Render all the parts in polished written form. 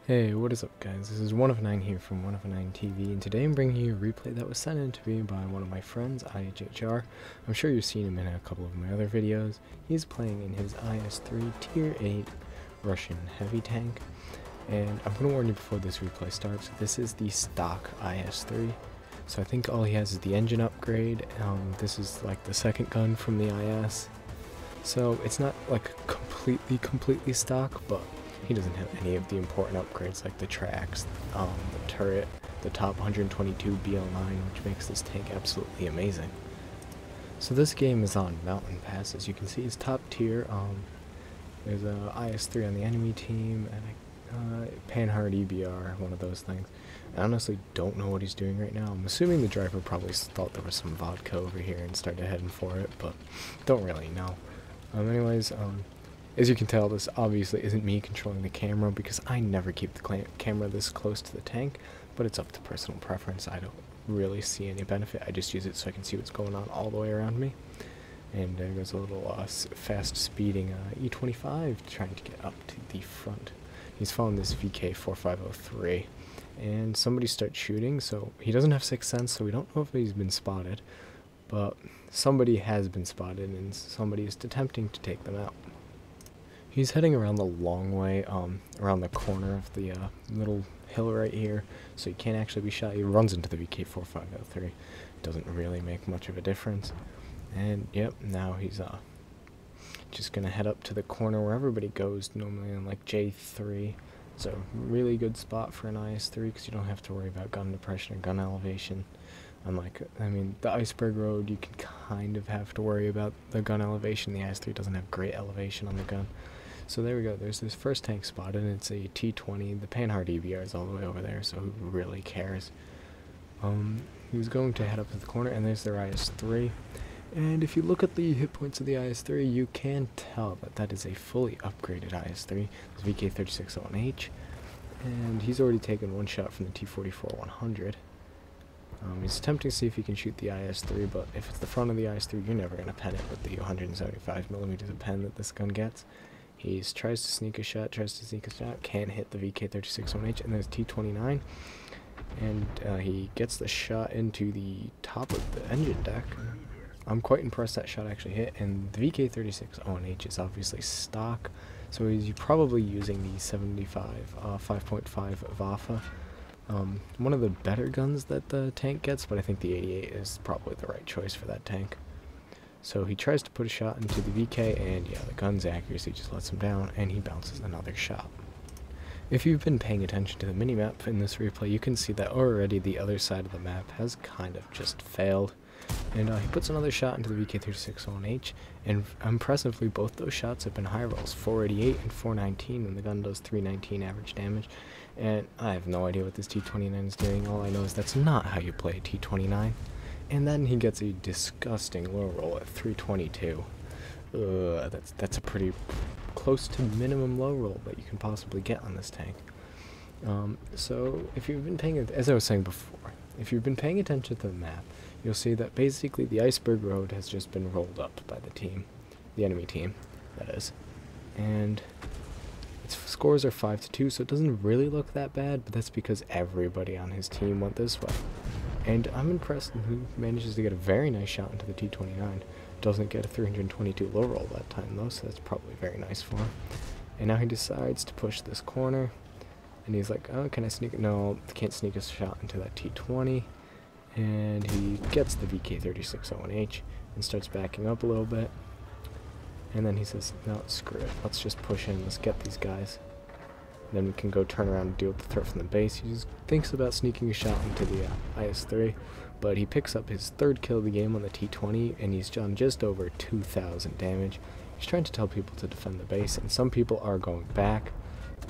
Hey, what is up guys, this is 1of9 here from 1of9 TV, and today I'm bringing you a replay that was sent in to me by one of my friends, IHR. I'm sure you've seen him in a couple of my other videos. He's playing in his IS-3 Tier 8 Russian heavy tank, and I'm going to warn you before this replay starts, this is the stock IS-3. So I think all he has is the engine upgrade. This is like the second gun from the IS. So it's not like completely stock, but he doesn't have any of the important upgrades like the tracks, the turret, the top 122 BL9, which makes this tank absolutely amazing. So this game is on Mountain Pass. As you can see, it's top tier. There's a IS-3 on the enemy team, and a Panhard EBR, one of those things. I honestly don't know what he's doing right now. I'm assuming the driver probably thought there was some vodka over here and started heading for it, but don't really know. Anyways, as you can tell, this obviously isn't me controlling the camera because I never keep the camera this close to the tank, but it's up to personal preference. I don't really see any benefit. I just use it so I can see what's going on all the way around me. And there goes a little fast speeding E25 trying to get up to the front. He's following this VK4503, and somebody starts shooting, so he doesn't have sixth sense, so we don't know if he's been spotted, but somebody has been spotted and somebody is attempting to take them out. He's heading around the long way, around the corner of the little hill right here, so he can't actually be shot. He runs into the VK4503. Doesn't really make much of a difference. And yep, now he's just gonna head up to the corner where everybody goes normally on like J3. It's a really good spot for an IS-3 because you don't have to worry about gun depression or gun elevation. Unlike, I mean, the Iceberg Road, you can kind of have to worry about the gun elevation. The IS-3 doesn't have great elevation on the gun. So there we go, there's this first tank spotted, and it's a T-20. The Panhard EBR is all the way over there, so who really cares? He was going to head up to the corner, and there's their IS-3. And if you look at the hit points of the IS-3, you can tell that that is a fully upgraded IS-3. It's VK3601H, and he's already taken one shot from the T44-100. He's attempting to see if he can shoot the IS-3, but if it's the front of the IS-3, you're never going to pen it with the 175mm of pen that this gun gets. He tries to sneak a shot, can't hit the VK3601H, and there's T29, and he gets the shot into the top of the engine deck. I'm quite impressed that shot actually hit, and the VK3601H is obviously stock, so he's probably using the 75 5.5 Vafa. One of the better guns that the tank gets, but I think the 88 is probably the right choice for that tank. So he tries to put a shot into the VK, and yeah, the gun's accuracy just lets him down, and he bounces another shot. If you've been paying attention to the minimap in this replay, you can see that already the other side of the map has kind of just failed. And he puts another shot into the VK3601H, and impressively both those shots have been high rolls, 488 and 419, when the gun does 319 average damage. And I have no idea what this T29 is doing. All I know is that's not how you play a T29. And then he gets a disgusting low roll at 322. That's a pretty close to minimum low roll that you can possibly get on this tank. So if you've been paying, as I was saying before, if you've been paying attention to the map, you'll see that basically the Iceberg Road has just been rolled up by the team, the enemy team, that is. And its scores are 5-2, so it doesn't really look that bad, but that's because everybody on his team went this way. And I'm impressed who manages to get a very nice shot into the T29. Doesn't get a 322 low roll that time though, so that's probably very nice for him. And now he decides to push this corner, and he's like, oh, can I sneak? No, can't sneak a shot into that T20. And he gets the VK3601H and starts backing up a little bit. And then he says, no, screw it, let's just push in, let's get these guys. Then we can go turn around and deal with the threat from the base. He just thinks about sneaking a shot into the IS-3, but he picks up his third kill of the game on the T20, and he's done just over 2,000 damage. He's trying to tell people to defend the base, and some people are going back.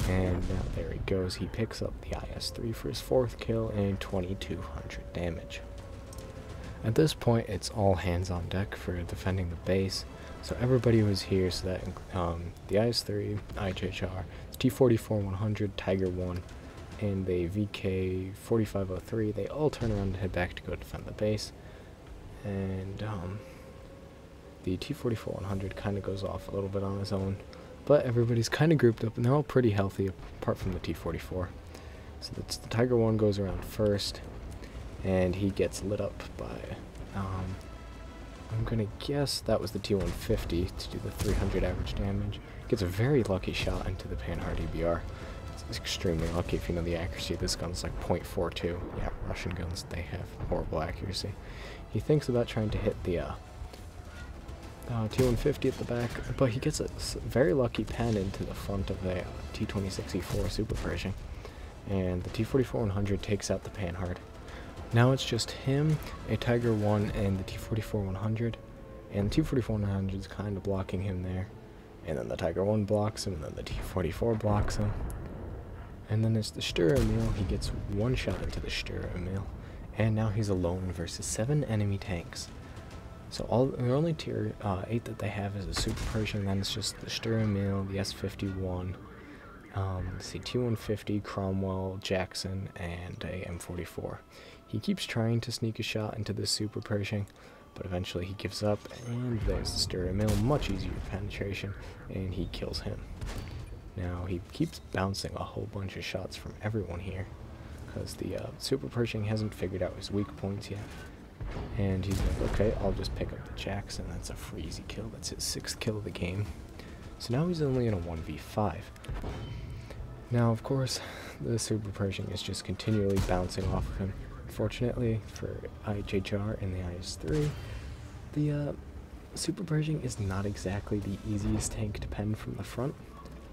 And now there he goes. He picks up the IS-3 for his fourth kill and 2,200 damage. At this point, it's all hands on deck for defending the base. So everybody was here, so that the IS-3, IHR, T44-100, Tiger 1, and the VK4503, they all turn around and head back to go defend the base. And the T44-100 kind of goes off a little bit on his own. But everybody's kind of grouped up, and they're all pretty healthy, apart from the T-44. So that's the Tiger 1 goes around first, and he gets lit up by, I'm going to guess that was the T-150 to do the 300 average damage. Gets a very lucky shot into the Panhard EBR. It's extremely lucky if you know the accuracy of this gun. It's like .42. Yeah, Russian guns, they have horrible accuracy. He thinks about trying to hit the T-150 at the back, but he gets a very lucky pen into the front of the T-26E4 Super Pershing, and the T-44-100 takes out the Panhard. Now it's just him, a Tiger 1, and the T-44-100, and the T-44-100 is kind of blocking him there, and then the Tiger 1 blocks him, and then the T-44 blocks him, and then there's the Sturm. He gets one shot into the Sturm, and now he's alone versus 7 enemy tanks. So the only tier 8 that they have is a Super Pershing, then it's just the Sturm, the S-51, let's see, T-150, Cromwell, Jackson, and a M44. He keeps trying to sneak a shot into this Super Pershing, but eventually he gives up, and there's the Sturm, much easier penetration, and he kills him. Now he keeps bouncing a whole bunch of shots from everyone here, because the Super Pershing hasn't figured out his weak points yet. And he's like, okay, I'll just pick up the Jackson. That's a free easy kill. That's his 6th kill of the game. So now he's only in a 1v5. Now, of course, the Super Pershing is just continually bouncing off of him. Unfortunately for IHHR and the IS-3, the Super Pershing is not exactly the easiest tank to pen from the front,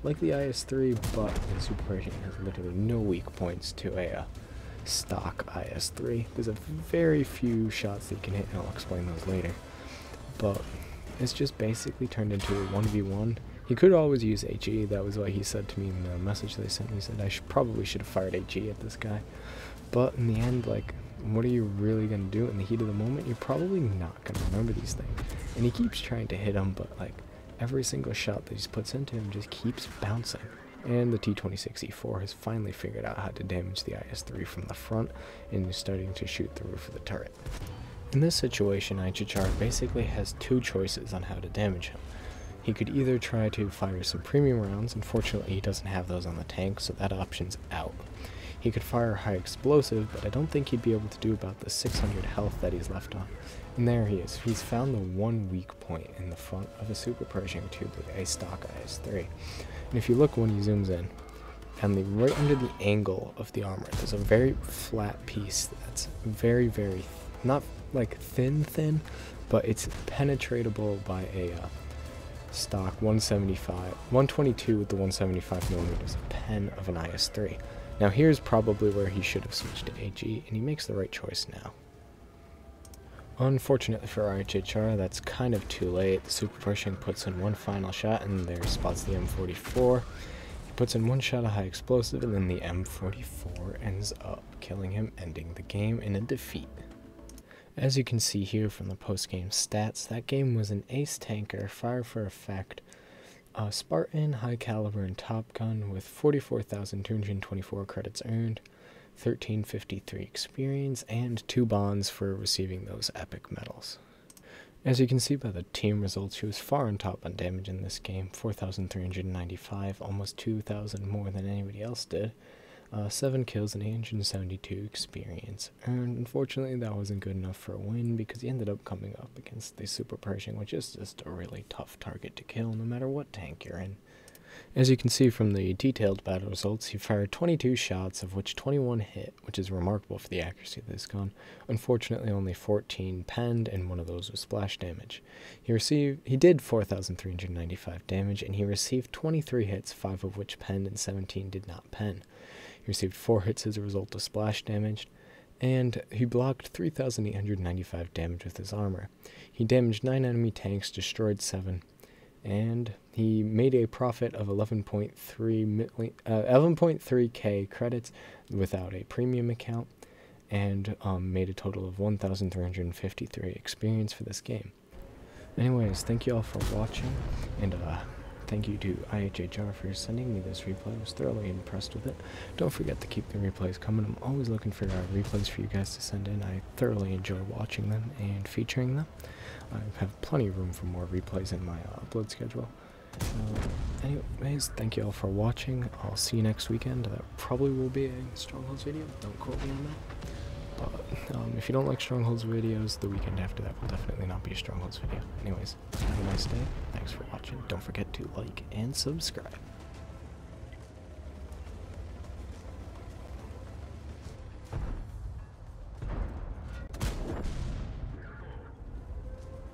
like the IS-3, but the Super Pershing has literally no weak points to a stock IS-3. There's a very few shots that you can hit, and I'll explain those later. But it's just basically turned into a 1v1. He could always use HE. That was what he said to me in the message they sent me. He said I probably should have fired HE at this guy. But in the end, like, what are you really going to do in the heat of the moment? You're probably not going to remember these things. And he keeps trying to hit him, but like every single shot that he puts into him just keeps bouncing. And the T-26E4 has finally figured out how to damage the IS-3 from the front and is starting to shoot the roof of the turret. In this situation, IHHR basically has two choices on how to damage him. He could either try to fire some premium rounds. Unfortunately, he doesn't have those on the tank, so that option's out. He could fire high explosive, but I don't think he'd be able to do about the 600 health that he's left on. And there he is. He's found the one weak point in the front of a Super Pershing to a stock IS-3. And if you look when he zooms in, and right under the angle of the armor, there's a very flat piece that's very, very, not like thin, but it's penetratable by a stock 122 with the 175 millimeters pen of an IS-3. Now here's probably where he should have switched to HE, and he makes the right choice now. Unfortunately for IHHR, that's kind of too late. The Super Pershing puts in one final shot, and there spots the M44. He puts in one shot of high explosive, and then the M44 ends up killing him, ending the game in a defeat. As you can see here from the post-game stats, that game was an Ace tanker, fire for effect, Spartan, high caliber, and Top Gun with 44,224 credits earned, 1353 experience, and 2 bonds for receiving those epic medals. As you can see by the team results, he was far on top on damage in this game, 4,395, almost 2,000 more than anybody else did. 7 kills and 872 experience earned. Unfortunately, that wasn't good enough for a win because he ended up coming up against the Super Pershing, which is just a really tough target to kill no matter what tank you're in. As you can see from the detailed battle results, he fired 22 shots, of which 21 hit, which is remarkable for the accuracy of this gun. Unfortunately, only 14 penned, and one of those was splash damage. He did 4,395 damage, and he received 23 hits, 5 of which penned and 17 did not pen. He received 4 hits as a result of splash damage, and he blocked 3,895 damage with his armor. He damaged 9 enemy tanks, destroyed 7, and he made a profit of 11.3k credits without a premium account, and made a total of 1,353 experience for this game. Anyways, thank you all for watching, and thank you to IHHR for sending me this replay. I was thoroughly impressed with it. Don't forget to keep the replays coming. I'm always looking for replays for you guys to send in. I thoroughly enjoy watching them and featuring them. I have plenty of room for more replays in my upload schedule. Anyways, thank you all for watching. I'll see you next weekend. That probably will be a Strongholds video. Don't quote me on that. But if you don't like Strongholds videos, the weekend after that will definitely not be a Strongholds video. Anyways, have a nice day. Thanks for watching. Don't forget to like and subscribe.